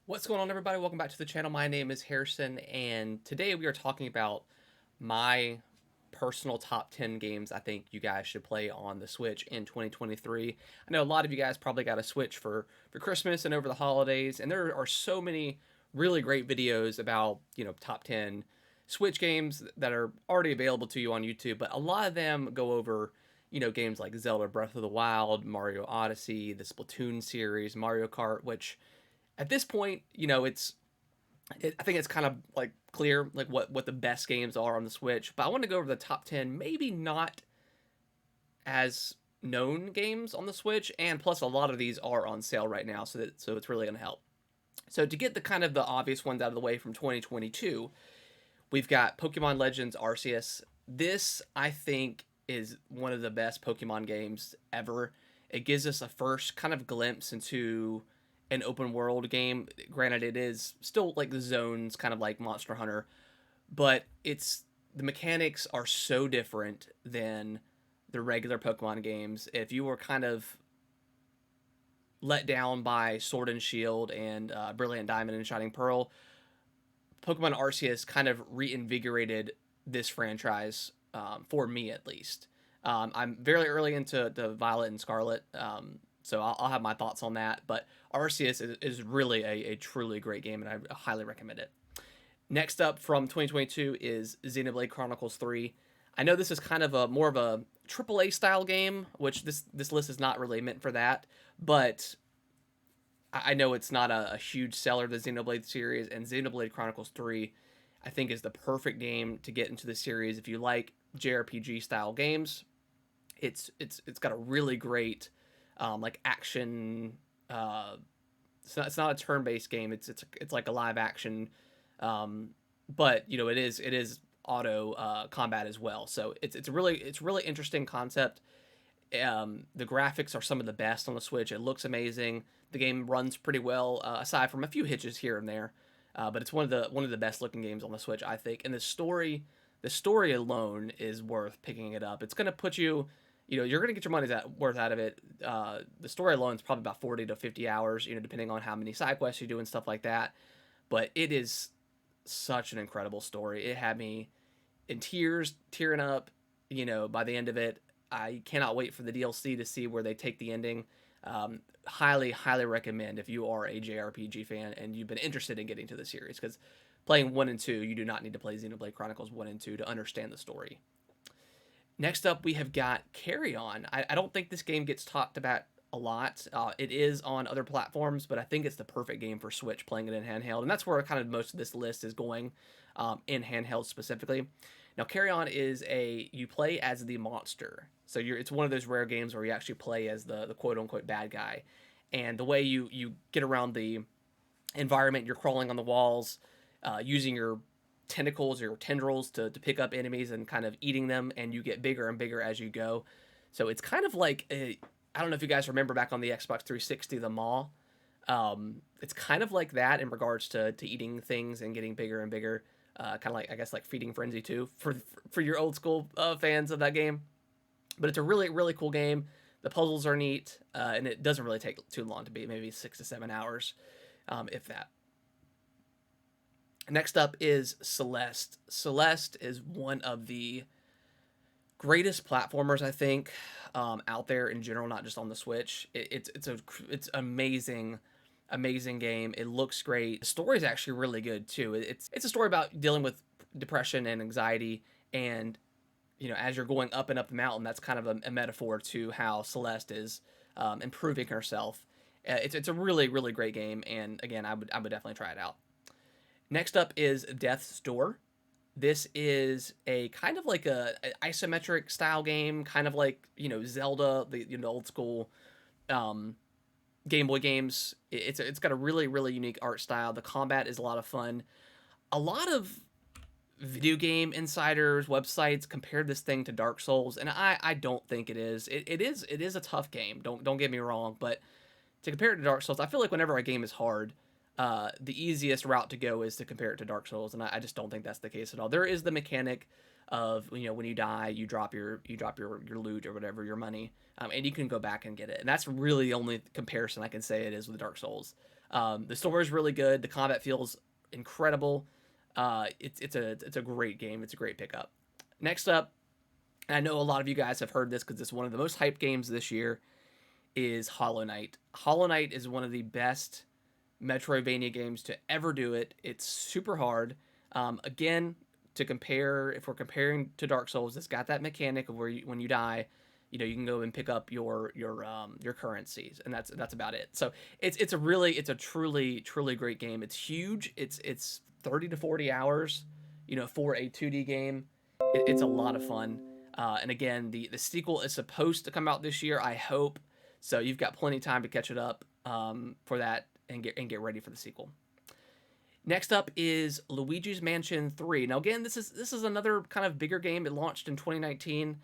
What's going on, everybody? Welcome back to the channel. My name is Harrison, and today we are talking about my personal top 10 games I think you guys should play on the Switch in 2023. I know a lot of you guys probably got a Switch for Christmas and over the holidays, and there are so many really great videos about, top 10 Switch games that are already available to you on YouTube, but a lot of them go over, games like Zelda Breath of the Wild, Mario Odyssey, the Splatoon series, Mario Kart, which at this point, I think it's kind of like clear like what the best games are on the Switch. But I want to go over the top 10, maybe not as known games on the Switch, and plus a lot of these are on sale right now, so it's really going to help. So to get the kind of the obvious ones out of the way from 2022, we've got Pokemon Legends Arceus. This I think is one of the best Pokemon games ever. It gives us a first kind of glimpse into an open world game. Granted, it is still like the zones, kind of like Monster Hunter, but it's the mechanics are so different than the regular Pokemon games. If you were kind of let down by Sword and Shield and Brilliant Diamond and Shining Pearl, Pokemon Arceus kind of reinvigorated this franchise, for me at least. I'm very early into the Violet and Scarlet, so I'll have my thoughts on that. But Arceus is really a truly great game, and I highly recommend it. Next up from 2022 is Xenoblade Chronicles 3. I know this is kind of a more of a AAA style game, which this list is not really meant for that, but I know it's not a huge seller, the Xenoblade series, and Xenoblade Chronicles 3 I think is the perfect game to get into the series if you like JRPG style games. It's got a really great like action. It's not a turn based game. It's like a live action, um, but it is auto combat as well. So it's really interesting concept. The graphics are some of the best on the Switch. It looks amazing. The game runs pretty well, aside from a few hitches here and there. But it's one of the best looking games on the Switch, I think. And the story alone is worth picking it up. It's gonna put you, you're gonna get your money's worth out of it. The story alone is probably about 40 to 50 hours, depending on how many side quests you do and stuff like that. But it is such an incredible story. It had me in tears, tearing up. By the end of it, I cannot wait for the DLC to see where they take the ending. Highly, highly recommend if you are a JRPG fan and you've been interested in getting to the series, because playing 1 and 2, you do not need to play Xenoblade Chronicles 1 and 2 to understand the story. Next up, we have got Carry On. I don't think this game gets talked about a lot. It is on other platforms, but I think it's the perfect game for Switch, playing it in handheld, and that's where kind of most of this list is going, in handheld specifically. Now, Carry On is you play as the monster, so it's one of those rare games where you actually play as the quote unquote bad guy, and the way you get around the environment, you're crawling on the walls, using your tentacles or tendrils to pick up enemies and kind of eating them, and you get bigger and bigger as you go. So it's kind of like I don't know if you guys remember back on the Xbox 360, the Maw. It's kind of like that in regards to eating things and getting bigger and bigger. Kind of like, I guess, like Feeding Frenzy 2 for your old school fans of that game. But it's a really really cool game. The puzzles are neat, and it doesn't really take too long to beat, maybe 6 to 7 hours, if that. Next up is Celeste. Celeste is one of the greatest platformers, I think, out there in general, not just on the Switch. It's amazing, amazing game. It looks great. The story is actually really good too. It's a story about dealing with depression and anxiety, and as you're going up and up the mountain, that's kind of a metaphor to how Celeste is improving herself. It's a really really great game, and again, I would definitely try it out. Next up is Death's Door. This is a kind of like a isometric style game, kind of like Zelda, the old school um, Game Boy games. It's got a really really unique art style. The combat is a lot of fun. A lot of video game insiders websites compared this thing to Dark Souls, and I don't think it is. It is a tough game. Don't get me wrong, but to compare it to Dark Souls, I feel like whenever a game is hard, the easiest route to go is to compare it to Dark Souls, and I just don't think that's the case at all. There is the mechanic of when you die, you drop your loot or whatever, your money, and you can go back and get it, and that's really the only comparison I can say it is with Dark Souls. The story is really good. The combat feels incredible. It's a great game. It's a great pickup. Next up, and I know a lot of you guys have heard this because it's one of the most hyped games this year, is Hollow Knight. Hollow Knight is one of the best Metroidvania games to ever do it. It's super hard. Again, to compare, if we're comparing to Dark Souls, it's got that mechanic of where when you die, you can go and pick up your currencies, and that's about it. So it's a truly great game. It's huge. It's 30 to 40 hours, for a 2D game. It's a lot of fun. And again, the sequel is supposed to come out this year, I hope. So you've got plenty of time to catch it up for that and get ready for the sequel. Next up is Luigi's Mansion 3. Now again, this is another kind of bigger game. It launched in 2019.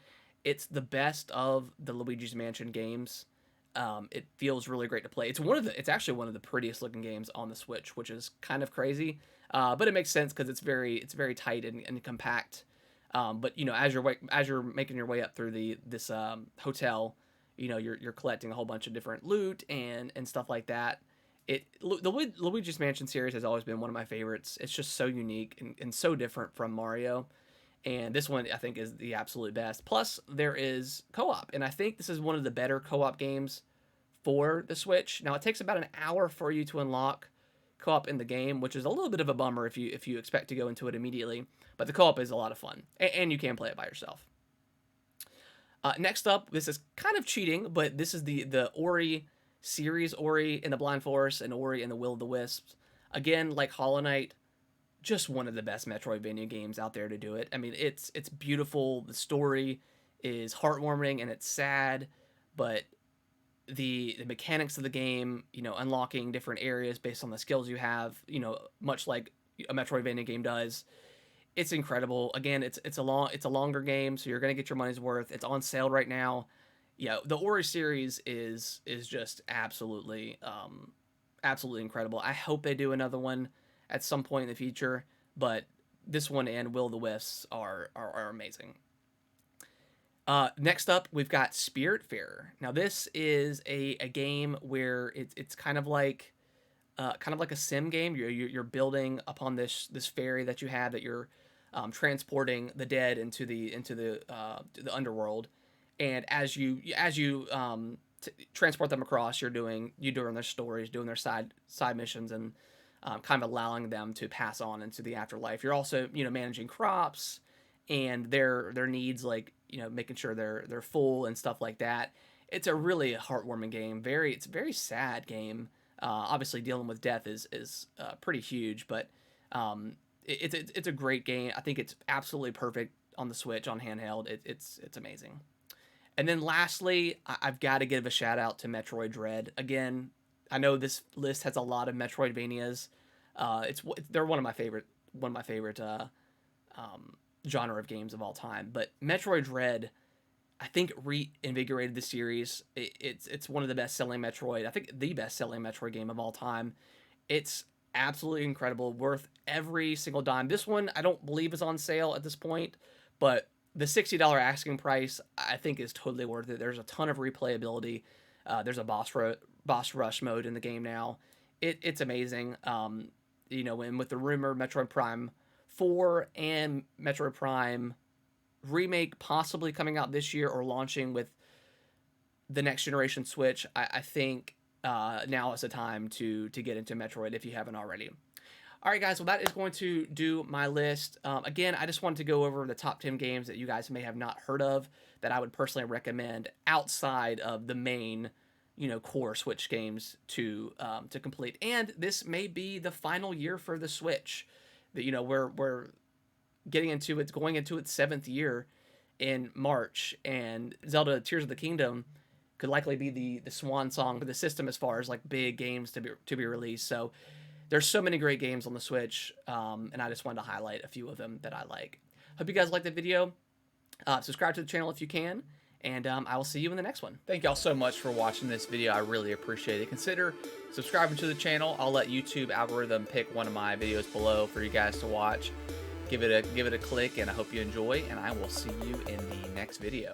It's the best of the Luigi's Mansion games. It feels really great to play. It's actually one of the prettiest looking games on the Switch, which is kind of crazy, but it makes sense because it's very tight and compact. But as you're making your way up through this hotel, you're collecting a whole bunch of different loot and stuff like that. The Luigi's Mansion series has always been one of my favorites. It's just so unique and so different from Mario. And this one, I think, is the absolute best. Plus, there is co-op. And I think this is one of the better co-op games for the Switch. Now, it takes about an hour for you to unlock co-op in the game, which is a little bit of a bummer if you expect to go into it immediately. But the co-op is a lot of fun. And you can play it by yourself. Next up, this is kind of cheating, but this is the Ori series, Ori and the Blind Forest and Ori and the Will of the Wisps. Again, like Hollow Knight, just one of the best Metroidvania games out there to do it. I mean, it's beautiful. The story is heartwarming and it's sad, but the mechanics of the game, unlocking different areas based on the skills you have, much like a Metroidvania game does, it's incredible. Again, it's a longer game, so you're gonna get your money's worth. It's on sale right now. Yeah, the Ori series is just absolutely incredible. I hope they do another one at some point in the future, but this one and Will of the Wisps are amazing. Next up, we've got Spiritfarer. Now, this is a game where it's kind of like a sim game. You're building upon this ferry that you have, that you're transporting the dead into the underworld, and as you transport them across, you're doing their stories, doing their side missions, and kind of allowing them to pass on into the afterlife. You're also managing crops and their needs, like making sure they're full and stuff like that. It's a really heartwarming game. It's a very sad game. Obviously, dealing with death is pretty huge, but it's a great game. I think it's absolutely perfect on the Switch, on handheld. It's amazing. And then lastly, I've got to give a shout out to Metroid Dread. Again, I know this list has a lot of Metroidvanias. They're one of my favorite genre of games of all time. But Metroid Dread, I think, reinvigorated the series. It's one of the best-selling Metroid. I think the best-selling Metroid game of all time. It's absolutely incredible, worth every single dime. This one I don't believe is on sale at this point, but the $60 asking price I think is totally worth it. There's a ton of replayability. There's a boss rush mode in the game now. It's amazing. And with the rumor Metroid Prime 4 and Metroid Prime remake possibly coming out this year or launching with the next generation Switch, I think now is the time to get into Metroid if you haven't already. All right, guys, well, that is going to do my list. Again, I just wanted to go over the top 10 games that you guys may have not heard of that I would personally recommend outside of the main, core Switch games to complete. And this may be the final year for the Switch. That we're going into its 7th year in March, and Zelda Tears of the Kingdom could likely be the swan song for the system as far as like big games to be released. So there's so many great games on the Switch, and I just wanted to highlight a few of them that I like. Hope you guys liked the video. Subscribe to the channel if you can, and I will see you in the next one. Thank y'all so much for watching this video. I really appreciate it. Consider subscribing to the channel. I'll let YouTube algorithm pick one of my videos below for you guys to watch. Give it a click, and I hope you enjoy, and I will see you in the next video.